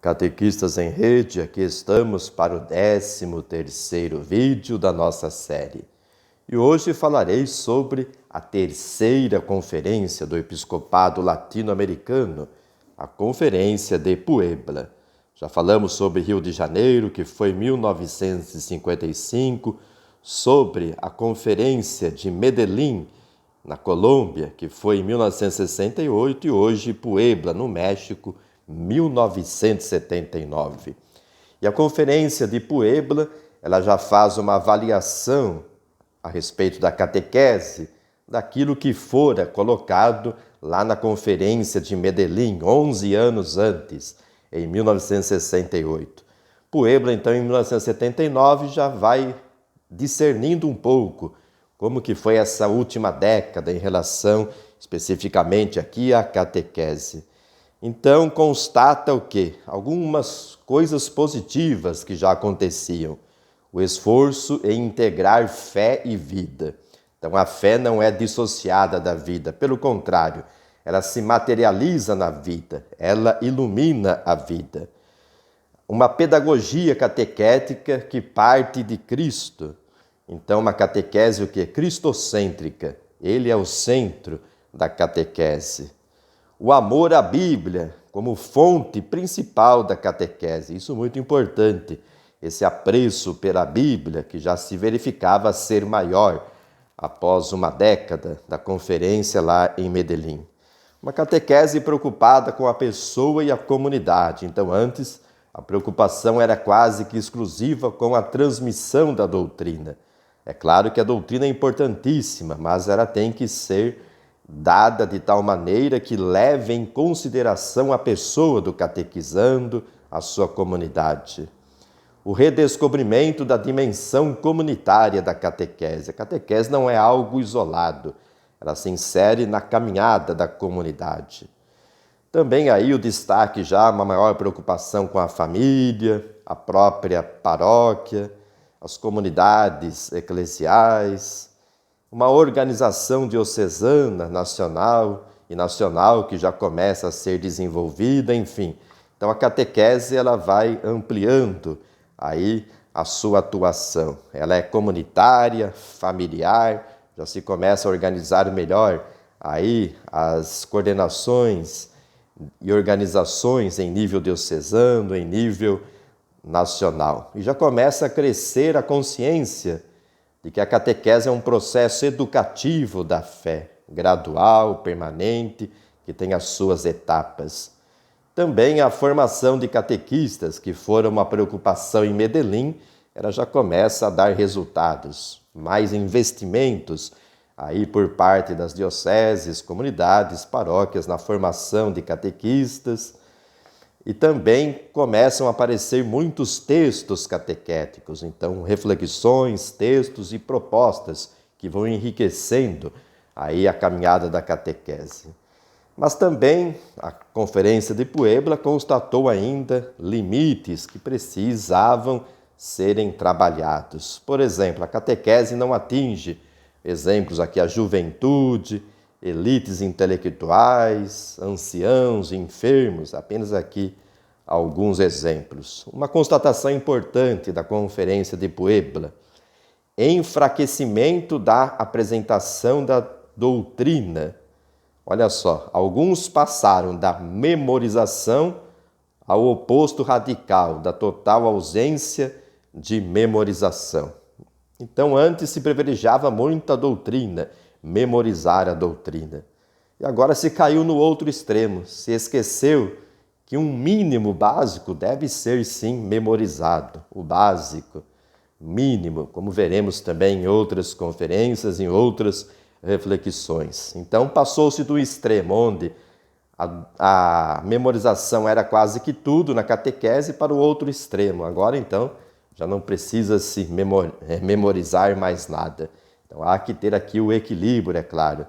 Catequistas em Rede, aqui estamos para o 13º vídeo da nossa série. E hoje falarei sobre a terceira conferência do Episcopado Latino-Americano, a Conferência de Puebla. Já falamos sobre Rio de Janeiro, que foi em 1955, sobre a Conferência de Medellín, na Colômbia, que foi em 1968, e hoje Puebla, no México, 1979. E a Conferência de Puebla, ela já faz uma avaliação a respeito da catequese, daquilo que fora colocado lá na Conferência de Medellín, 11 anos antes, em 1968. Puebla, então, em 1979, já vai discernindo um pouco como que foi essa última década em relação, especificamente aqui, à catequese. Então, constata o quê? Algumas coisas positivas que já aconteciam. O esforço em integrar fé e vida. Então, a fé não é dissociada da vida, pelo contrário, ela se materializa na vida, ela ilumina a vida. Uma pedagogia catequética que parte de Cristo. Então, uma catequese o quê? Cristocêntrica. Ele é o centro da catequese. O amor à Bíblia como fonte principal da catequese. Isso é muito importante. Esse apreço pela Bíblia, que já se verificava ser maior após uma década da conferência lá em Medellín. Uma catequese preocupada com a pessoa e a comunidade. Então, antes, a preocupação era quase que exclusiva com a transmissão da doutrina. É claro que a doutrina é importantíssima, mas ela tem que ser dada de tal maneira que leve em consideração a pessoa do catequizando, a sua comunidade. O redescobrimento da dimensão comunitária da catequese. A catequese não é algo isolado, ela se insere na caminhada da comunidade. Também aí o destaque já, uma maior preocupação com a família, a própria paróquia, as comunidades eclesiais, uma organização diocesana nacional que já começa a ser desenvolvida, enfim. Então a catequese ela vai ampliando aí a sua atuação. Ela é comunitária, familiar, já se começa a organizar melhor aí as coordenações e organizações em nível diocesano, em nível nacional. E já começa a crescer a consciência de que a catequese é um processo educativo da fé, gradual, permanente, que tem as suas etapas. Também a formação de catequistas, que foram uma preocupação em Medellín, ela já começa a dar resultados, mais investimentos aí por parte das dioceses, comunidades, paróquias na formação de catequistas. E também começam a aparecer muitos textos catequéticos, então reflexões, textos e propostas que vão enriquecendo aí a caminhada da catequese. Mas também a Conferência de Puebla constatou ainda limites que precisavam serem trabalhados. Por exemplo, a catequese não atinge, exemplos aqui, a juventude, elites intelectuais, anciãos, enfermos, apenas aqui alguns exemplos. Uma constatação importante da Conferência de Puebla: enfraquecimento da apresentação da doutrina. Olha só, alguns passaram da memorização ao oposto radical, da total ausência de memorização. Então, antes se privilegiava muito a doutrina, memorizar a doutrina. E agora se caiu no outro extremo, se esqueceu que um mínimo básico deve ser sim memorizado, o básico, mínimo, como veremos também em outras conferências, em outras reflexões. Então passou-se do extremo onde a memorização era quase que tudo na catequese para o outro extremo. Agora então já não precisa se memorizar mais nada. Então há que ter aqui o equilíbrio, é claro.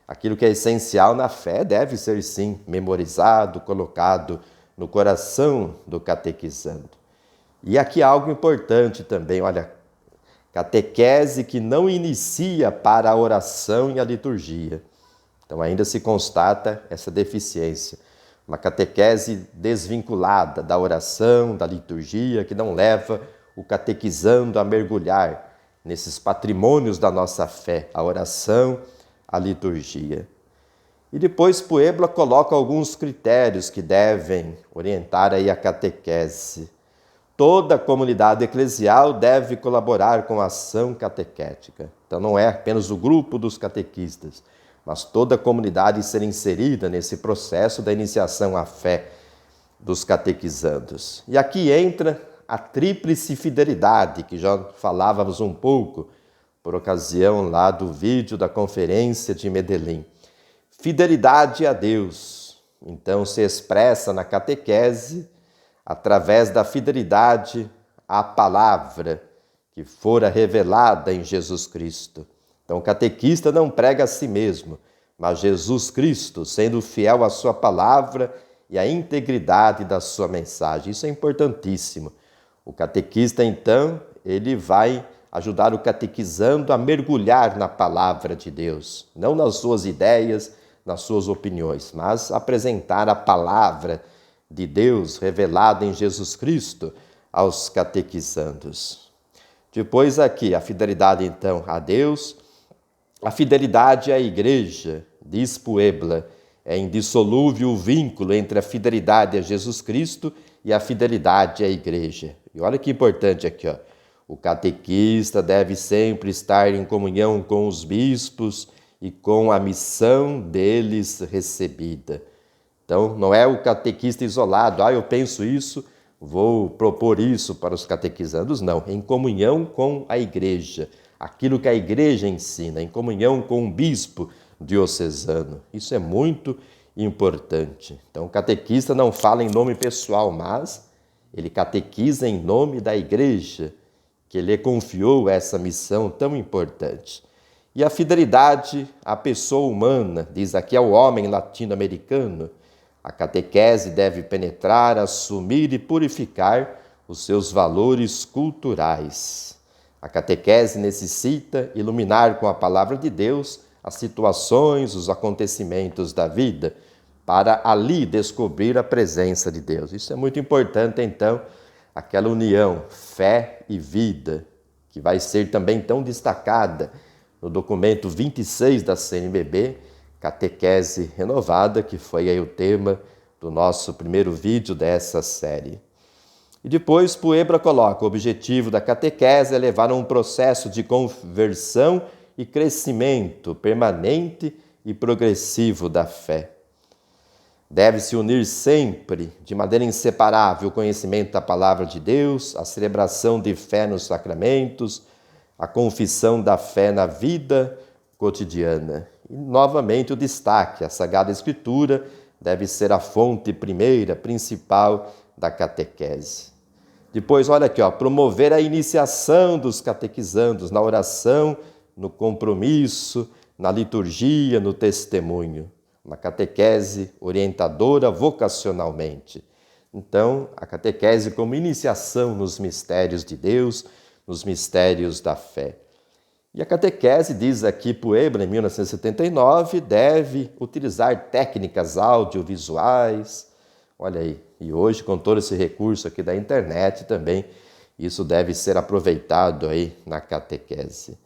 Aquilo que é essencial na fé deve ser sim memorizado, colocado no coração do catequizando. E aqui algo importante também, olha, catequese que não inicia para a oração e a liturgia. Então ainda se constata essa deficiência. uma catequese desvinculada da oração, da liturgia, que não leva o catequizando a mergulhar nesses patrimônios da nossa fé, a oração, a liturgia. E depois Puebla coloca alguns critérios que devem orientar aí a catequese. Toda a comunidade eclesial deve colaborar com a ação catequética. Então não é apenas o grupo dos catequistas, mas toda a comunidade ser inserida nesse processo da iniciação à fé dos catequizandos. E aqui entra a tríplice fidelidade, que já falávamos um pouco por ocasião lá do vídeo da conferência de Medellín. Fidelidade a Deus, então, se expressa na catequese através da fidelidade à palavra que fora revelada em Jesus Cristo. Então, o catequista não prega a si mesmo, mas Jesus Cristo, sendo fiel à sua palavra e à integridade da sua mensagem. Isso é importantíssimo. O catequista, então, ele vai ajudar o catequizando a mergulhar na palavra de Deus, não nas suas ideias, nas suas opiniões, mas apresentar a palavra de Deus revelada em Jesus Cristo aos catequizandos. Depois aqui, a fidelidade então a Deus, a fidelidade à igreja, diz Puebla, é indissolúvel o vínculo entre a fidelidade a Jesus Cristo e a fidelidade à igreja. E olha que importante aqui, ó. O catequista deve sempre estar em comunhão com os bispos e com a missão deles recebida. Então, não é o catequista isolado, eu penso isso, vou propor isso para os catequizandos. Não, em comunhão com a igreja, aquilo que a igreja ensina, em comunhão com um bispo diocesano. Isso é muito importante. Então, o catequista não fala em nome pessoal, mas ele catequiza em nome da igreja, que lhe confiou essa missão tão importante. E a fidelidade à pessoa humana, diz aqui ao homem latino-americano, a catequese deve penetrar, assumir e purificar os seus valores culturais. A catequese necessita iluminar com a palavra de Deus as situações, os acontecimentos da vida, para ali descobrir a presença de Deus. Isso é muito importante, então, aquela união, fé e vida, que vai ser também tão destacada no documento 26 da CNBB, Catequese Renovada, que foi aí o tema do nosso primeiro vídeo dessa série. E depois Puebla coloca: o objetivo da catequese é levar a um processo de conversão e crescimento permanente e progressivo da fé. Deve-se unir sempre, de maneira inseparável, o conhecimento da palavra de Deus, a celebração de fé nos sacramentos, a confissão da fé na vida cotidiana. E, novamente, o destaque: a Sagrada Escritura deve ser a fonte primeira, principal da catequese. Depois, olha aqui, promover a iniciação dos catequizandos na oração, no compromisso, na liturgia, no testemunho. Uma catequese orientadora vocacionalmente. Então, a catequese como iniciação nos mistérios de Deus, nos mistérios da fé. E a catequese, diz aqui Puebla, em 1979, deve utilizar técnicas audiovisuais. Olha aí, e hoje, com todo esse recurso aqui da internet também, isso deve ser aproveitado aí na catequese.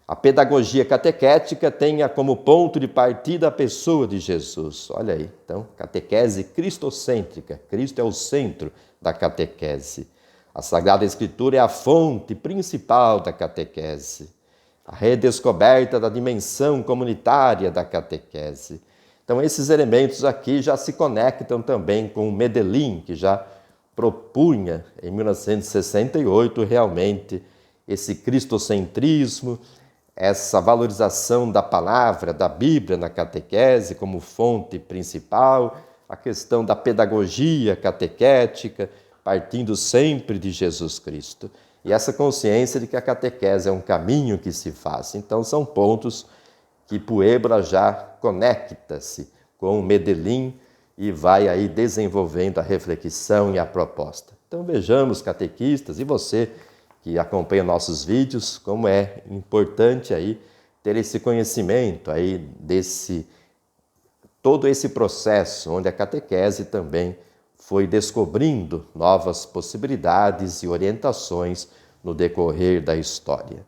A pedagogia catequética tenha como ponto de partida a pessoa de Jesus. Olha aí, então, catequese cristocêntrica. Cristo é o centro da catequese. A Sagrada Escritura é a fonte principal da catequese. A redescoberta da dimensão comunitária da catequese. Então, esses elementos aqui já se conectam também com Medellín, que já propunha, em 1968, realmente esse cristocentrismo, essa valorização da palavra, da Bíblia na catequese como fonte principal, a questão da pedagogia catequética, partindo sempre de Jesus Cristo. E essa consciência de que a catequese é um caminho que se faz. Então, são pontos que Puebla já conecta-se com Medellín e vai aí desenvolvendo a reflexão e a proposta. Então, vejamos, catequistas, e você que acompanha nossos vídeos, como é importante aí ter esse conhecimento aí desse todo esse processo onde a catequese também foi descobrindo novas possibilidades e orientações no decorrer da história.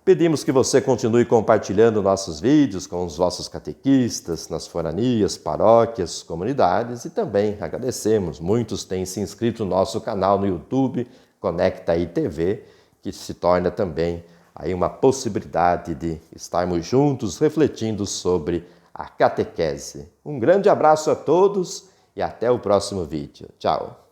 Pedimos que você continue compartilhando nossos vídeos com os vossos catequistas, nas foranias, paróquias, comunidades e também agradecemos. Muitos têm se inscrito no nosso canal no YouTube, Conecta Aí TV, que se torna também aí uma possibilidade de estarmos juntos refletindo sobre a catequese. Um grande abraço a todos e até o próximo vídeo. Tchau!